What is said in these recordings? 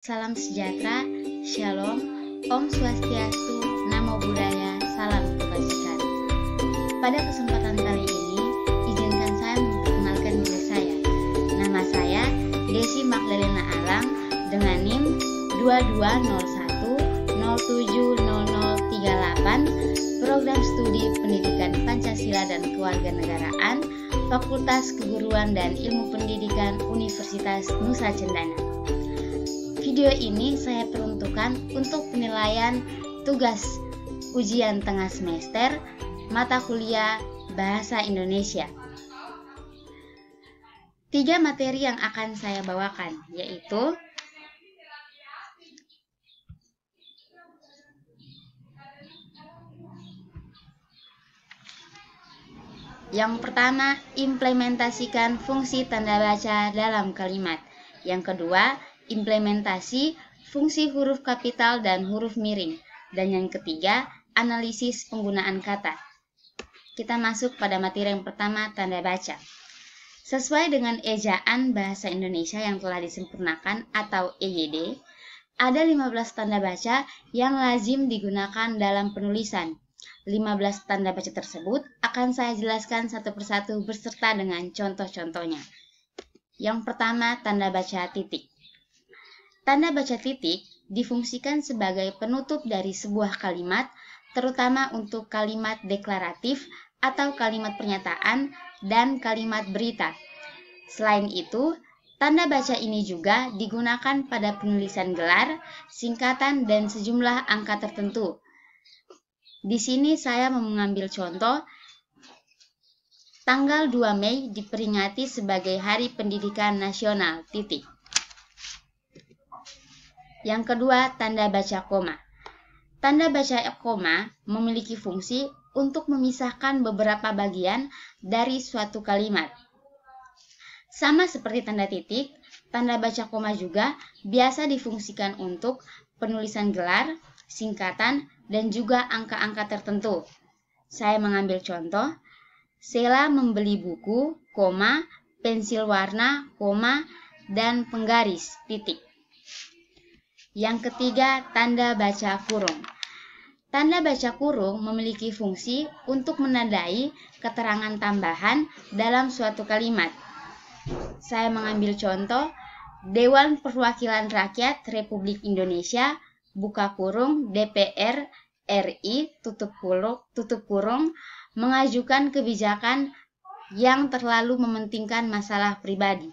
Salam sejahtera, Shalom, Om Swastiastu, Namo Buddhaya, Salam Kebajikan. Pada kesempatan kali ini, izinkan saya memperkenalkan diri saya. Nama saya Desi Magdalena Alang dengan NIM 2201070038, Program Studi Pendidikan Pancasila dan Kewarganegaraan, Fakultas Keguruan dan Ilmu Pendidikan Universitas Nusa Cendana. Video ini saya peruntukkan untuk penilaian tugas ujian tengah semester mata kuliah Bahasa Indonesia. 3 materi yang akan saya bawakan, yaitu yang pertama, implementasikan fungsi tanda baca dalam kalimat. Yang kedua, implementasi fungsi huruf kapital dan huruf miring. Dan yang ketiga, analisis penggunaan kata. Kita masuk pada materi yang pertama, tanda baca. Sesuai dengan ejaan Bahasa Indonesia yang telah disempurnakan atau EYD, ada 15 tanda baca yang lazim digunakan dalam penulisan. 15 tanda baca tersebut akan saya jelaskan satu persatu beserta dengan contoh-contohnya. Yang pertama, tanda baca titik. Tanda baca titik difungsikan sebagai penutup dari sebuah kalimat, terutama untuk kalimat deklaratif atau kalimat pernyataan dan kalimat berita. Selain itu, tanda baca ini juga digunakan pada penulisan gelar, singkatan, dan sejumlah angka tertentu. Di sini saya mengambil contoh, tanggal 2 Mei diperingati sebagai Hari Pendidikan Nasional, titik. Yang kedua, tanda baca koma. Tanda baca koma memiliki fungsi untuk memisahkan beberapa bagian dari suatu kalimat. Sama seperti tanda titik, tanda baca koma juga biasa difungsikan untuk penulisan gelar, singkatan, dan juga angka-angka tertentu. Saya mengambil contoh, Sela membeli buku, koma, pensil warna, koma, dan penggaris, titik. Yang ketiga, tanda baca kurung. Tanda baca kurung memiliki fungsi untuk menandai keterangan tambahan dalam suatu kalimat. Saya mengambil contoh, Dewan Perwakilan Rakyat Republik Indonesia, buka kurung, DPR RI, tutup kurung, mengajukan kebijakan yang terlalu mementingkan masalah pribadi.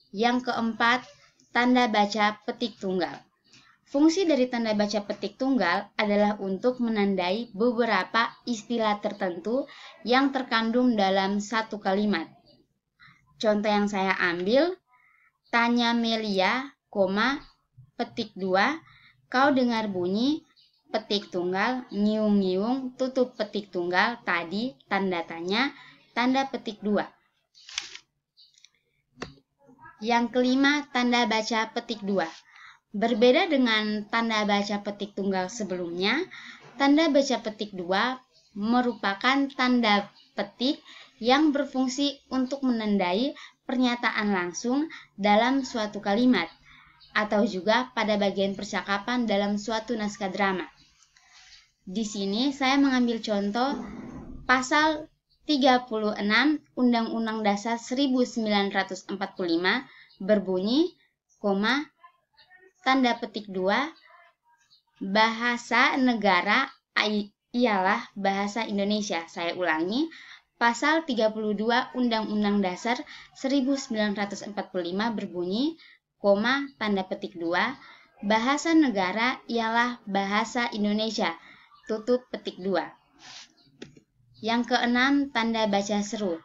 Yang keempat, tanda baca petik tunggal. Fungsi dari tanda baca petik tunggal adalah untuk menandai beberapa istilah tertentu yang terkandung dalam satu kalimat. Contoh yang saya ambil, tanya Melia, petik 2, kau dengar bunyi, petik tunggal, ngiung-ngiung, tutup petik tunggal, tadi, tanda tanya, tanda petik 2. Yang kelima, tanda baca petik 2. Berbeda dengan tanda baca petik tunggal sebelumnya, tanda baca petik 2 merupakan tanda petik yang berfungsi untuk menandai pernyataan langsung dalam suatu kalimat, atau juga pada bagian percakapan dalam suatu naskah drama. Di sini saya mengambil contoh pasal 36 Undang-Undang Dasar 1945 berbunyi, tanda petik 2, bahasa negara ialah bahasa Indonesia. Saya ulangi, pasal 32 Undang-Undang Dasar 1945 berbunyi, tanda petik 2, bahasa negara ialah bahasa Indonesia, tutup petik 2. Yang keenam, tanda baca seru.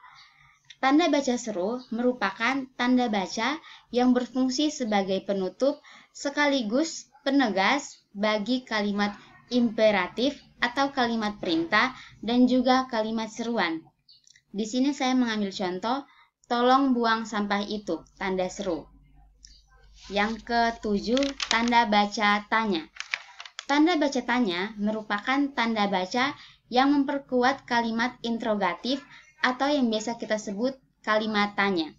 Tanda baca seru merupakan tanda baca yang berfungsi sebagai penutup sekaligus penegas bagi kalimat imperatif atau kalimat perintah dan juga kalimat seruan. Di sini saya mengambil contoh, tolong buang sampah itu, tanda seru. Yang ketujuh, tanda baca tanya. Tanda baca tanya merupakan tanda baca yang memperkuat kalimat interrogatif atau yang biasa kita sebut kalimat tanya.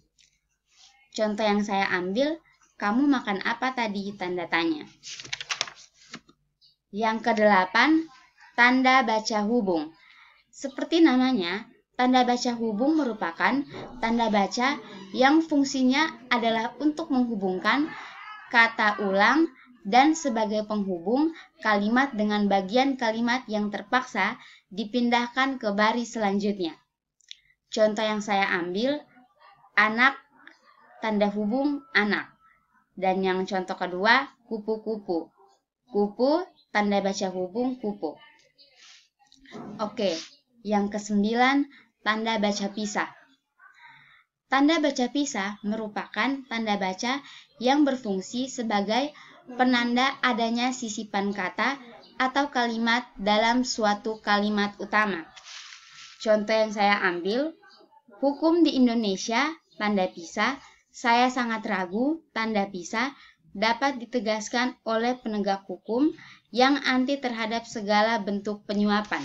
Contoh yang saya ambil, Kamu makan apa tadi? Tanda tanya. Yang kedelapan, tanda baca hubung. Seperti namanya, tanda baca hubung merupakan tanda baca yang fungsinya adalah untuk menghubungkan kata ulang dan sebagai penghubung kalimat dengan bagian kalimat yang terpaksa dipindahkan ke baris selanjutnya. Contoh yang saya ambil, anak, tanda hubung anak. Dan yang contoh kedua, kupu-kupu. Kupu, tanda baca hubung kupu. Oke, yang kesembilan, tanda baca pisah. Tanda baca pisah merupakan tanda baca yang berfungsi sebagai penanda adanya sisipan kata atau kalimat dalam suatu kalimat utama. Contoh yang saya ambil, hukum di Indonesia, tanda pisah, saya sangat ragu, tanda pisah, dapat ditegaskan oleh penegak hukum yang anti terhadap segala bentuk penyuapan.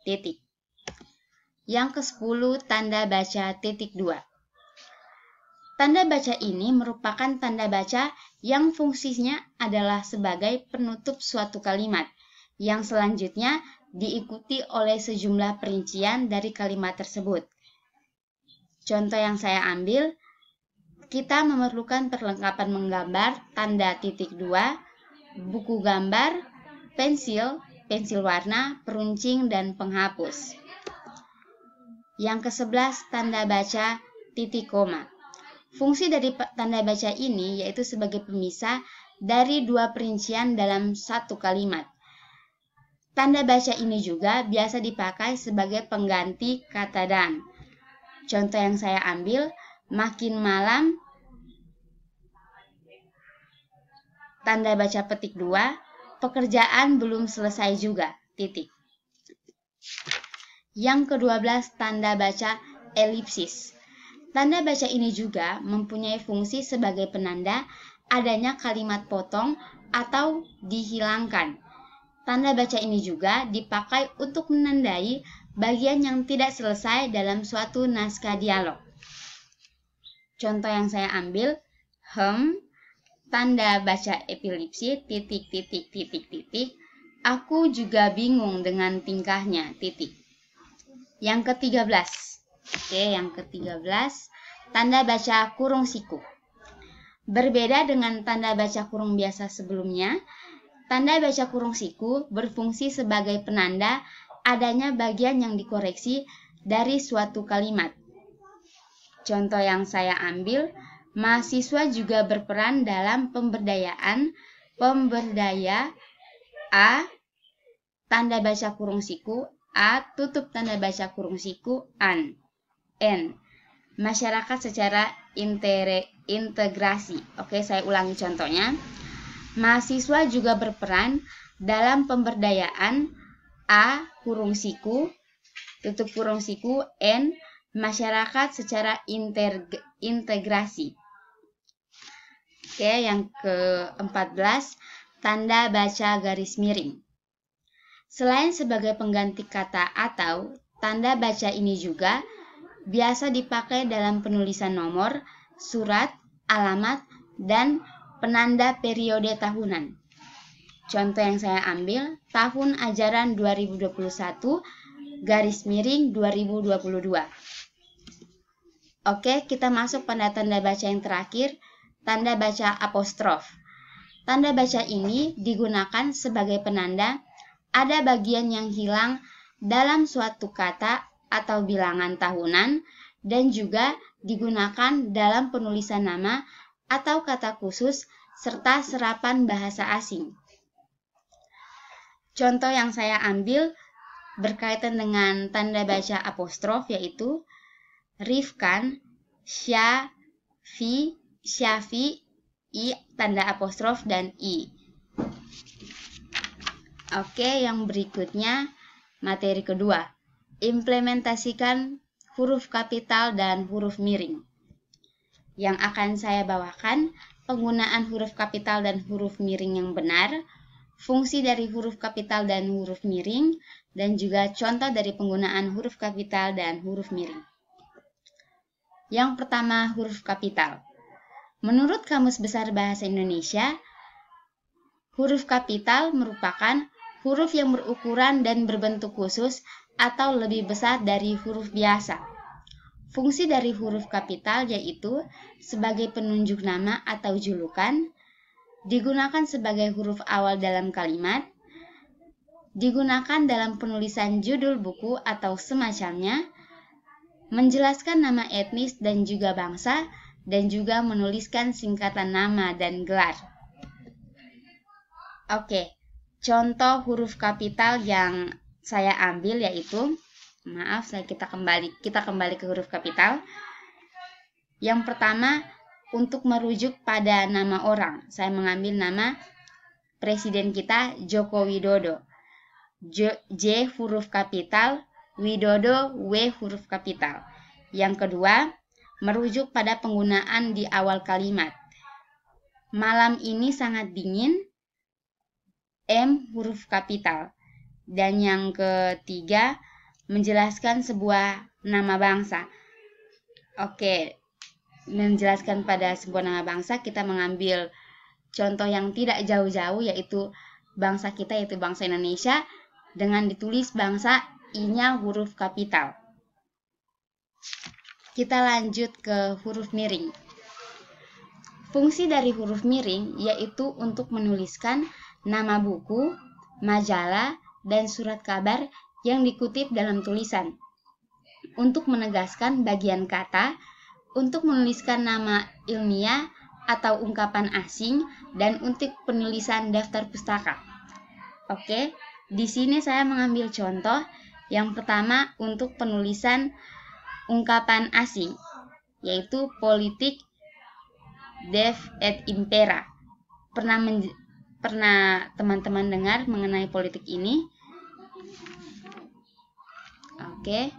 Titik. Yang ke-10, tanda baca titik 2. Tanda baca ini merupakan tanda baca yang fungsinya adalah sebagai penutup suatu kalimat, yang selanjutnya diikuti oleh sejumlah perincian dari kalimat tersebut. Contoh yang saya ambil, kita memerlukan perlengkapan menggambar, tanda titik 2, buku gambar, pensil warna, peruncing, dan penghapus. Yang ke-11, tanda baca titik koma. Fungsi dari tanda baca ini yaitu sebagai pemisah dari dua perincian dalam satu kalimat. Tanda baca ini juga biasa dipakai sebagai pengganti kata dan. Contoh yang saya ambil, makin malam, tanda baca petik 2, pekerjaan belum selesai juga, titik. Yang ke-12, tanda baca elipsis. Tanda baca ini juga mempunyai fungsi sebagai penanda adanya kalimat potong atau dihilangkan. Tanda baca ini juga dipakai untuk menandai bagian yang tidak selesai dalam suatu naskah dialog. Contoh yang saya ambil, tanda baca elipsis, titik, titik, titik, titik, aku juga bingung dengan tingkahnya, titik. Yang ke-13. Oke, yang ke-13, tanda baca kurung siku. Berbeda dengan tanda baca kurung biasa sebelumnya, tanda baca kurung siku berfungsi sebagai penanda adanya bagian yang dikoreksi dari suatu kalimat. Contoh yang saya ambil, mahasiswa juga berperan dalam pemberdayaan, pemberdaya A, tanda baca kurung siku, A, tutup tanda baca kurung siku, N. Masyarakat secara integrasi. Oke, saya ulangi contohnya. Mahasiswa juga berperan dalam pemberdayaan A, kurung siku, tutup kurung siku, N, masyarakat secara integrasi. Oke, yang ke-14, tanda baca garis miring. Selain sebagai pengganti kata atau, tanda baca ini juga biasa dipakai dalam penulisan nomor, surat, alamat, dan penanda periode tahunan. Contoh yang saya ambil, tahun ajaran 2021, garis miring 2022. Oke, kita masuk pada tanda baca yang terakhir, tanda baca apostrof. Tanda baca ini digunakan sebagai penanda ada bagian yang hilang dalam suatu kata atau bilangan tahunan dan juga digunakan dalam penulisan nama atau kata khusus serta serapan bahasa asing. Contoh yang saya ambil berkaitan dengan tanda baca apostrof yaitu Rifkan, Syafi, I, tanda apostrof dan I. Oke, yang berikutnya materi kedua, implementasikan huruf kapital dan huruf miring. Yang akan saya bawakan penggunaan huruf kapital dan huruf miring yang benar, fungsi dari huruf kapital dan huruf miring, dan juga contoh dari penggunaan huruf kapital dan huruf miring. Yang pertama, huruf kapital. Menurut Kamus Besar Bahasa Indonesia, huruf kapital merupakan huruf yang berukuran dan berbentuk khusus atau lebih besar dari huruf biasa. Fungsi dari huruf kapital yaitu sebagai penunjuk nama atau julukan, digunakan sebagai huruf awal dalam kalimat, digunakan dalam penulisan judul buku atau semacamnya, menjelaskan nama etnis dan juga bangsa, dan juga menuliskan singkatan nama dan gelar. Oke, contoh huruf kapital yang saya ambil yaitu, kita kembali ke huruf kapital. Yang pertama, untuk merujuk pada nama orang, saya mengambil nama presiden kita Joko Widodo. J huruf kapital, Widodo W huruf kapital. Yang kedua, merujuk pada penggunaan di awal kalimat. Malam ini sangat dingin, M huruf kapital. Dan yang ketiga, menjelaskan sebuah nama bangsa. Oke, menjelaskan pada sebuah nama bangsa, kita mengambil contoh yang tidak jauh-jauh, yaitu bangsa kita, yaitu bangsa Indonesia, dengan ditulis bangsa I-nya huruf kapital. Kita lanjut ke huruf miring. Fungsi dari huruf miring yaitu untuk menuliskan nama buku, majalah, dan surat kabar yang dikutip dalam tulisan. Untuk menegaskan bagian kata, untuk menuliskan nama ilmiah atau ungkapan asing, dan untuk penulisan daftar pustaka. Oke. Di sini saya mengambil contoh. Yang pertama untuk penulisan ungkapan asing, yaitu politik dev et impera. Pernah teman-teman dengar mengenai politik ini? Oke.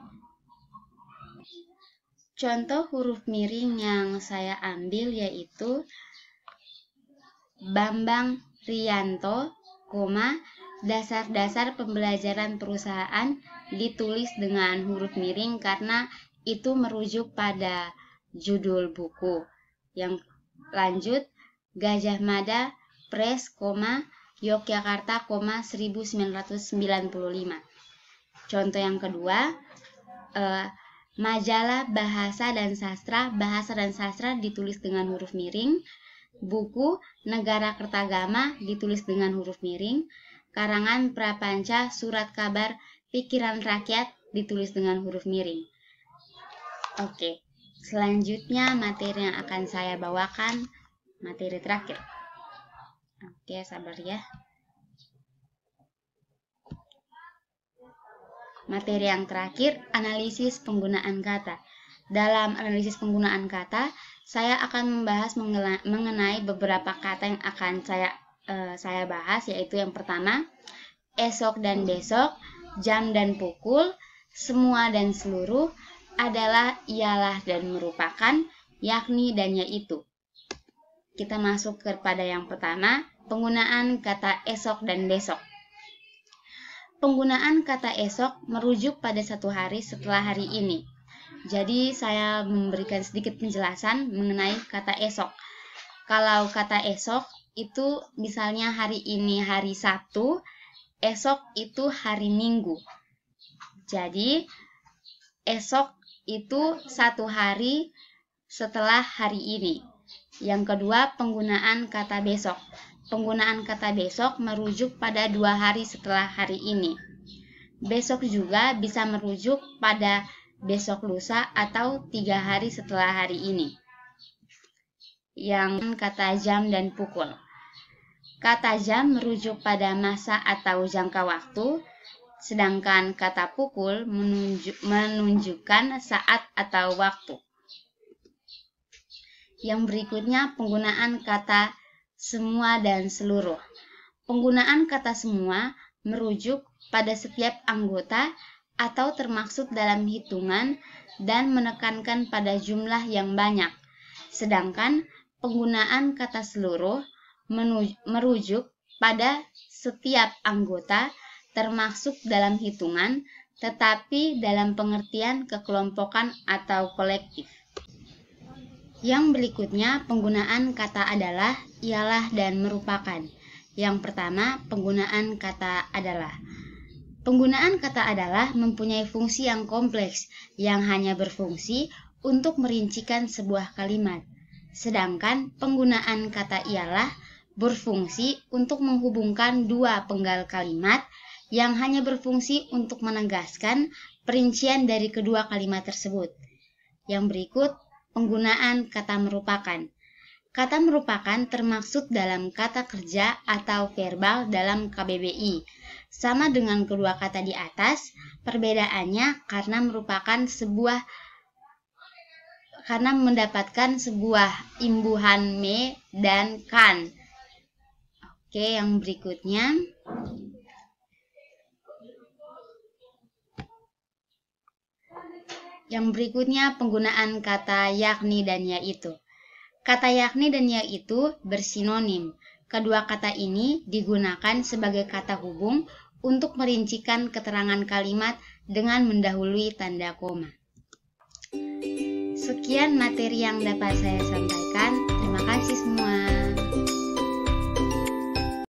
Contoh huruf miring yang saya ambil yaitu Bambang Rianto, dasar-dasar pembelajaran perusahaan, ditulis dengan huruf miring karena itu merujuk pada judul buku. Yang lanjut, Gajah Mada Press, Yogyakarta, 1995. Contoh yang kedua, majalah Bahasa dan Sastra ditulis dengan huruf miring. Buku Negara Kertagama ditulis dengan huruf miring. Karangan Prapanca Surat Kabar Pikiran Rakyat ditulis dengan huruf miring. Oke, selanjutnya materi yang akan saya bawakan, materi terakhir. Oke, sabar ya. Materi yang terakhir, analisis penggunaan kata. Dalam analisis penggunaan kata, saya akan membahas mengenai beberapa kata yang akan saya bahas, yaitu yang pertama, esok dan besok, jam dan pukul, semua dan seluruh, adalah, ialah, dan merupakan, yakni, dan yaitu. Kita masuk kepada yang pertama, penggunaan kata esok dan besok. Penggunaan kata esok merujuk pada satu hari setelah hari ini. Jadi saya memberikan sedikit penjelasan mengenai kata esok. Kalau kata esok itu misalnya hari ini hari Sabtu, esok itu hari Minggu. Jadi esok itu satu hari setelah hari ini. Yang kedua, penggunaan kata besok. Penggunaan kata besok merujuk pada 2 hari setelah hari ini. Besok juga bisa merujuk pada besok lusa atau 3 hari setelah hari ini. Yang kata jam dan pukul. Kata jam merujuk pada masa atau jangka waktu, sedangkan kata pukul menunjukkan saat atau waktu. Yang berikutnya, penggunaan kata semua dan seluruh. Penggunaan kata semua merujuk pada setiap anggota atau termaksud dalam hitungan dan menekankan pada jumlah yang banyak. Sedangkan penggunaan kata seluruh merujuk pada setiap anggota termasuk dalam hitungan, tetapi dalam pengertian kekelompokan atau kolektif. Yang berikutnya penggunaan kata adalah, ialah, dan merupakan. Yang pertama, penggunaan kata adalah. Penggunaan kata adalah mempunyai fungsi yang kompleks yang hanya berfungsi untuk merincikan sebuah kalimat. Sedangkan penggunaan kata ialah berfungsi untuk menghubungkan dua penggal kalimat yang hanya berfungsi untuk menegaskan perincian dari kedua kalimat tersebut. Yang berikut, penggunaan kata merupakan. Kata merupakan termaksud dalam kata kerja atau verbal dalam KBBI. Sama dengan kedua kata di atas, perbedaannya karena mendapatkan sebuah imbuhan me dan kan. Oke, yang berikutnya. Yang berikutnya penggunaan kata yakni dan yaitu. Kata yakni dan yaitu bersinonim. Kedua kata ini digunakan sebagai kata hubung untuk merincikan keterangan kalimat dengan mendahului tanda koma. Sekian materi yang dapat saya sampaikan.